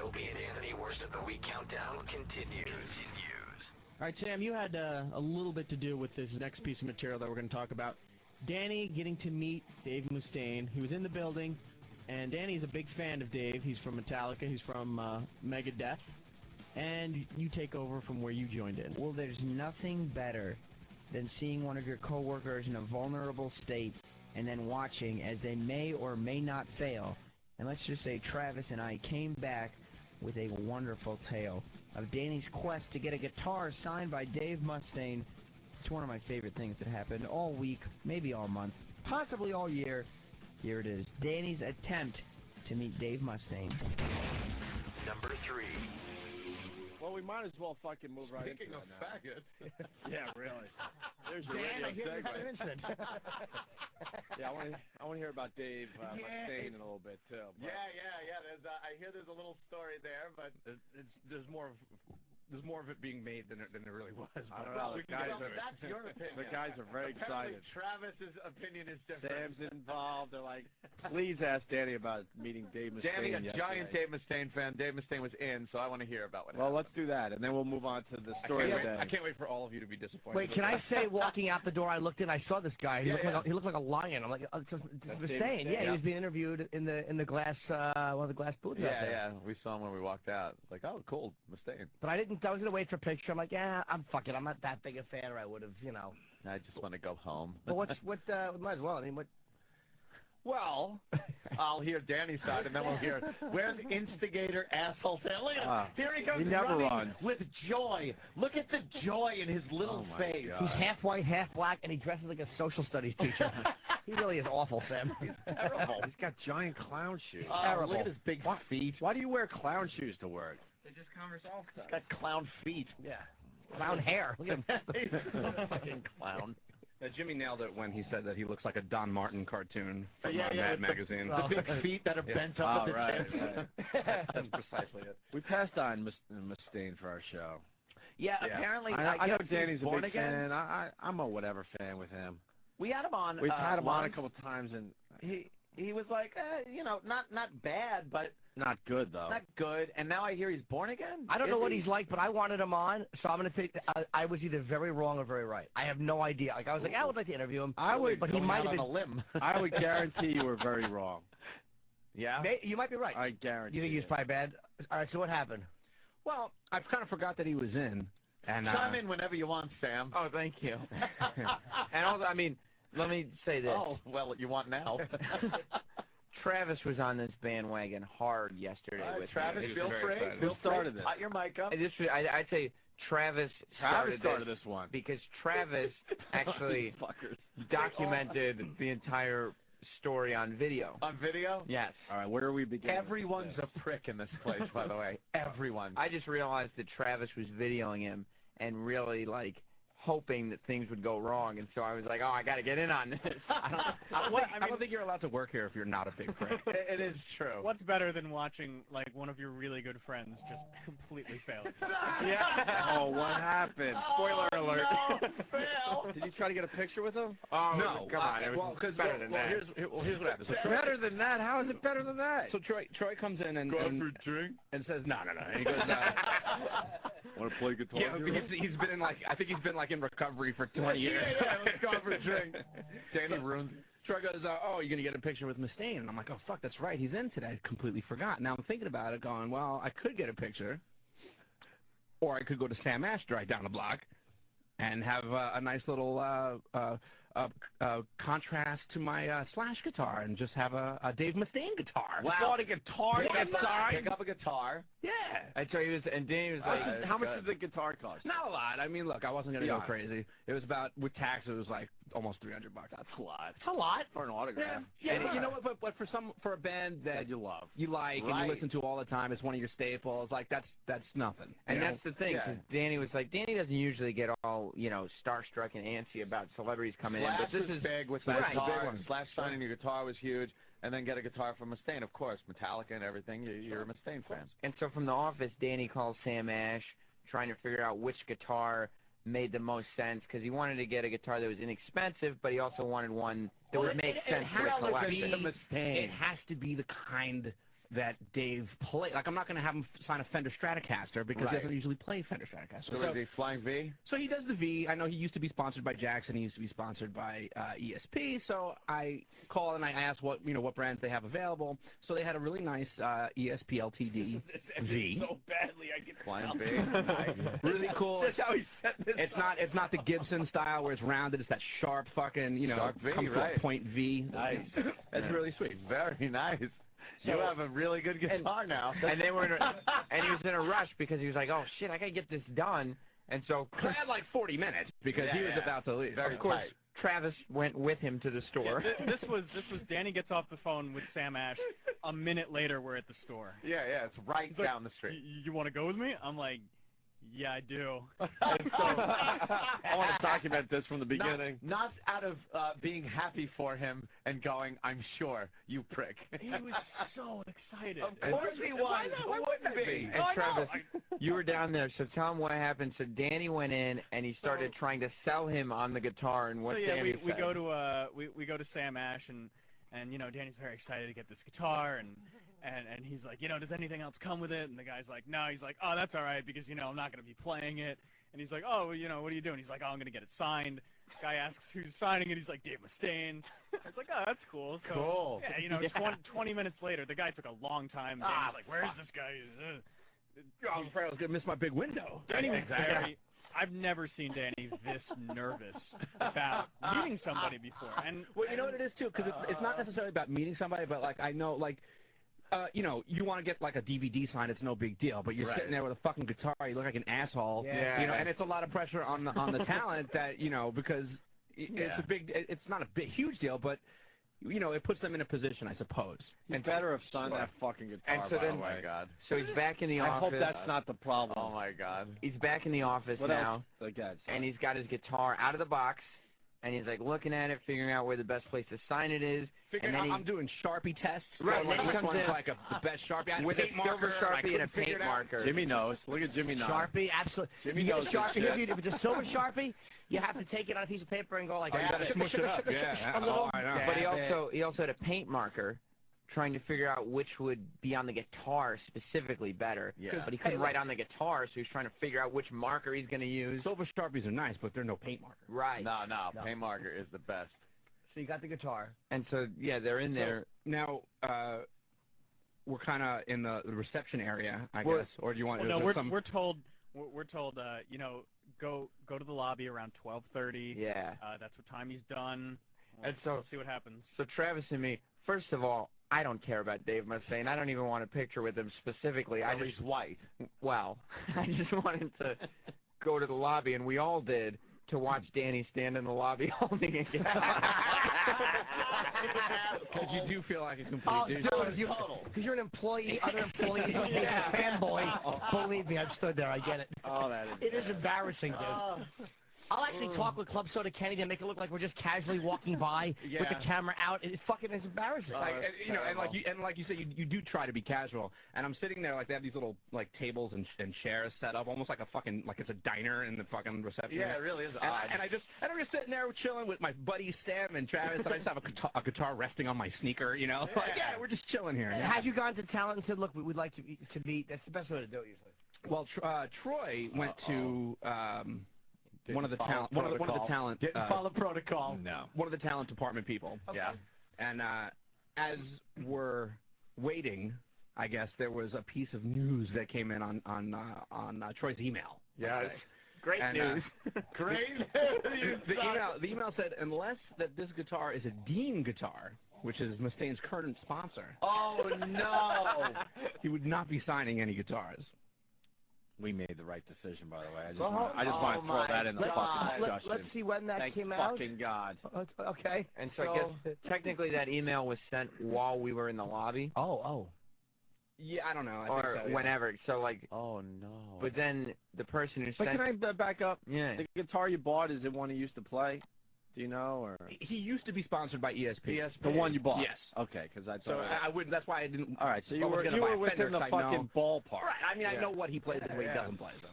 Opie and Anthony Worst of the Week countdown continues. All right, Sam, you had a little bit to do with this next piece of material that we're going to talk about. Danny getting to meet Dave Mustaine. He was in the building, and Danny's a big fan of Dave. He's from Metallica. He's from Megadeth. And you take over from where you joined in. Well, there's nothing better than seeing one of your coworkers in a vulnerable state and then watching as they may or may not fail. And let's just say Travis and I came back with a wonderful tale of Danny's quest to get a guitar signed by Dave Mustaine. It's one of my favorite things that happened all week, maybe all month, possibly all year. Here it is, Danny's attempt to meet Dave Mustaine. Number 3. Well, we might as well fucking move right into Speaking of that faggot. Yeah, really. There's your Dan, radio I hear you segment. have an incident. Yeah, I want to hear about Dave Mustaine in a little bit too. But Yeah. I hear there's a little story there, but there's more of it being made than it really was. I don't know. That's your opinion. The guys are very Apparently excited. Travis's opinion is different. Sam's involved. They're like, please ask Danny about meeting Dave Mustaine. Danny, a yesterday. giant Dave Mustaine fan. Dave Mustaine was in, so I want to hear about what Well, happened. let's do that, and then we'll move on to the story of the day. I can't wait for all of you to be disappointed. Wait, can I say, walking out the door, I looked in, I saw this guy. He looked like a lion. I'm like, oh, it's That's Mustaine. Dave Mustaine. Yeah, he was being interviewed in the glass, one of the glass booths out there. Yeah, we saw him when we walked out. It's like, oh, cool, Mustaine. But I was gonna wait for a picture. I'm like, yeah, I'm not that big a fan, or I would have, I just want to go home. But might as well. I mean, what? Well, I'll hear Danny's side, and then we'll hear, where's instigator asshole Sam? Look at him. Here he goes he never running runs. with joy. Look at the joy in his little my face. God. He's half white, half black, and he dresses like a social studies teacher. He really is awful, Sam. He's terrible. He's got giant clown shoes. Terrible. Look at his big feet. Why do you wear clown shoes to work? They just Converse All He's Stars. got clown feet. Yeah. Clown hair. Look at him. He's a fucking clown. Jimmy nailed it when he said that he looks like a Don Martin cartoon from Yeah, Mad Magazine. The big feet that are bent up at the tips. That's precisely it. We passed on Mustaine for our show. Yeah, Yeah. apparently. I know guess Danny's he's a born big again. fan. I'm a whatever fan with him. We had him on. We've had him on a once. couple times, and He was like, not bad, but not good though. not good. And now I hear he's born again. I don't know Is what he? he's like, but I wanted him on, so I'm going to think I was either very wrong or very right. I have no idea. Like, I was like, I would like to interview him. I would, but he Going might out have on been. a limb. I would guarantee you were very wrong. Yeah. You might be right. I guarantee. You think he was it. probably bad? All right, so what happened? Well, I kind of forgot that he was in. And Chime in whenever you want, Sam. Oh, thank you. And also, I mean, let me say this. Oh, well, you want now. Travis was on this bandwagon hard yesterday with Travis, He was feel very free. excited. Feel Who started free. this? Hot your mic up. I'd say Travis Started this one. because Travis actually Fuckers. documented the entire story on video. On video? Yes. All right, where are we beginning? Everyone's a prick in this place, by the way. Everyone. I just realized that Travis was videoing him and really, like, hoping that things would go wrong, and so I was like, oh, I got to get in on this. I don't think you're allowed to work here if you're not a big prick. It is true. What's better than watching like one of your really good friends just completely fail? Yeah. Oh, what happened? Spoiler alert. No, fail. Did you try to get a picture with him? No, come on, it was because better than that. Here's what happens. So Troy, Better than that? How is it better than that? so Troy comes in and drink. and says no, and he goes. Want to play guitar? Yeah, he's been in I think he's been in recovery for 20 years. Yeah, let's go out for a drink. Danny ruins. Troy goes, oh, you're going to get a picture with Mustaine. And I'm like, oh, fuck, that's right. He's in today. I completely forgot. Now I'm thinking about it going, well, I could get a picture. Or I could go to Sam Ash right down the block and have a nice little contrast to my Slash guitar and just have a Dave Mustaine guitar. Wow. Bought a guitar to get signed? Pick up a guitar. Yeah. I tell you this, and Danny was like, How much did the guitar cost? Not a lot. I mean, look, I wasn't going to Be go honest. crazy. It was about, with tax, it was like almost $300. That's a lot. It's a lot. For an autograph. Yeah, And you know what? But for a band that you love. you like and Right. you listen to all the time, it's one of your staples. Like that's nothing. and you know? that's the thing, because Danny was like, Danny doesn't usually get all, starstruck and antsy about celebrities coming in, but this is big with Slash Slash is a big guitar. one. Slash signing your guitar was huge, and then get a guitar from Mustaine, of course, Metallica and everything. You're a Mustaine fan. And so from the office, Danny calls Sam Ash, trying to figure out which guitar made the most sense, because he wanted to get a guitar that was inexpensive, but he also wanted one that would make sense for a selection. It has to be the kind that Dave play. Like, I'm not going to have him sign a Fender Stratocaster because he doesn't usually play Fender Stratocaster. So is he flying V? So he does the V. I know he used to be sponsored by Jackson. He used to be sponsored by ESP. So I call and I ask what brands they have available. So they had a really nice ESP LTD V. So badly, I get Flying V. Nice. Really cool. That's how he set this. It's not the Gibson style where it's rounded. It's that sharp fucking Sharp V, comes to a point V. Nice. That's really sweet. Very nice. So- You have a really good guitar now. And they were and he was in a rush because he was like, oh shit, I gotta get this done. And so I had like 40 minutes because he was about to leave. Very of course tight. Travis went with him to the store. This was Danny gets off the phone with Sam Ash. A minute later, we're at the store. Yeah, it's right He's like, down the street. You want to go with me? I'm like, yeah, I do. And so I want to document this from the beginning. Not out of being happy for him and going, I'm sure, you prick. He was so excited. Of course he was. Why wouldn't be? And Travis, you were down there, so tell him what happened. So Danny went in and he started trying to sell him on the guitar and what So yeah, Danny we said. go to we go to Sam Ash and Danny's very excited to get this guitar and he's like, does anything else come with it? And the guy's like, no. He's like, oh, that's all right because I'm not going to be playing it. And he's like, oh, what are you doing? He's like, oh, I'm going to get it signed. Guy asks who's signing it. He's like, Dave Mustaine. I was like, oh, that's cool. So, Cool. Yeah, 20 minutes later, the guy took a long time. Danny's like, where's this guy? I was afraid I was going to miss my big window. Danny was I've never seen Danny this nervous about meeting somebody before. And Well, you know what it is too, because it's not necessarily about meeting somebody, but like I know like. You want to get like a DVD signed, it's no big deal. But you're sitting there with a fucking guitar, you look like an asshole. And it's a lot of pressure on the talent that because it's not a big huge deal, but it puts them in a position, I suppose. You better have signed that fucking guitar. And so by then- the Oh my way. God. So he's back in the I office. hope that's not the problem. Oh my God. He's back in the office What now, else? So, God, sorry. and he's got his guitar out of the box, and he's like looking at it, figuring out where the best place to sign it is. Figuring and then I'm doing Sharpie tests. Right, going, and then like, he which comes one's in like the best Sharpie. with a silver Sharpie and a paint marker. Jimmy knows. Look at Jimmy now. Sharpie, absolutely. Jimmy you get a knows this Sharpie. shit. If it's a silver Sharpie, you have to take it on a piece of paper and go like, Oh, you gotta smush it up. Yeah. a little. I know. But he also had a paint marker, trying to figure out which would be on the guitar specifically better. Yeah. But he couldn't write on the guitar, so he's trying to figure out which marker he's going to use. Silver Sharpies are nice, but they're no paint marker. Right. No, paint marker is the best. So you got the guitar. And so, yeah, they're in there. Now, we're kind of in the reception area, I Well, guess. Or do you want Well, is no, there we're some... told go to the lobby around 12:30. Yeah. That's what time he's done. And so- we'll see what happens. So Travis and me, first of all, I don't care about Dave Mustaine. I don't even want a picture with him specifically. At least white. Well, I just wanted to go to the lobby, and we all did, to watch Danny stand in the lobby holding a guitar. Because you do feel like a complete Oh, douche. dude, because you're an employee, other employees don't be a fanboy. Believe me, I've stood there. I get it. Oh, that is. It is embarrassing, dude. I'll actually talk with Club Soda Kenny to make it look like we're just casually walking by with the camera out. It fucking is embarrassing. Like, that's and like you said, you do try to be casual. And I'm sitting there like they have these little like tables and chairs set up, almost like a fucking like it's a diner in the fucking reception. Yeah, area. it really is And odd. I'm just sitting there chilling with my buddies Sam and Travis, and I just have a guitar resting on my sneaker, Like, yeah, we're just chilling here. Have you gone to talent and said, look, we'd like to meet? That's the best way to do it usually. Well, Troy went to one of the follow talent Didn't follow protocol. No. one of the talent department people. Yeah. And as we're waiting, I guess there was a piece of news that came in on Troy's email. let's say. Great And, news. Great. The email said, unless that this guitar is a Dean guitar, which is Mustaine's current sponsor, Oh no. he would not be signing any guitars. We made the right decision, by the way. Well, I just want to throw that in the fucking discussion. Let's see when that Thank came out. fucking God. Okay. And so I guess technically that email was sent while we were in the lobby, Oh. Yeah, I don't know. I or think so, yeah. whenever. So like, Oh no. but then the person who But sent, can I back up? yeah, The guitar you bought, is it one you used to play? Do you know? Or He used to be sponsored by ESP. the one you bought? Yes. Okay, because I thought. So I wouldn't. That's why I didn't. all right, so I you was were gonna buy a within Fender the 'cause I know- fucking ballpark. Right. I mean, I know what he plays and what he Yeah. doesn't play. So.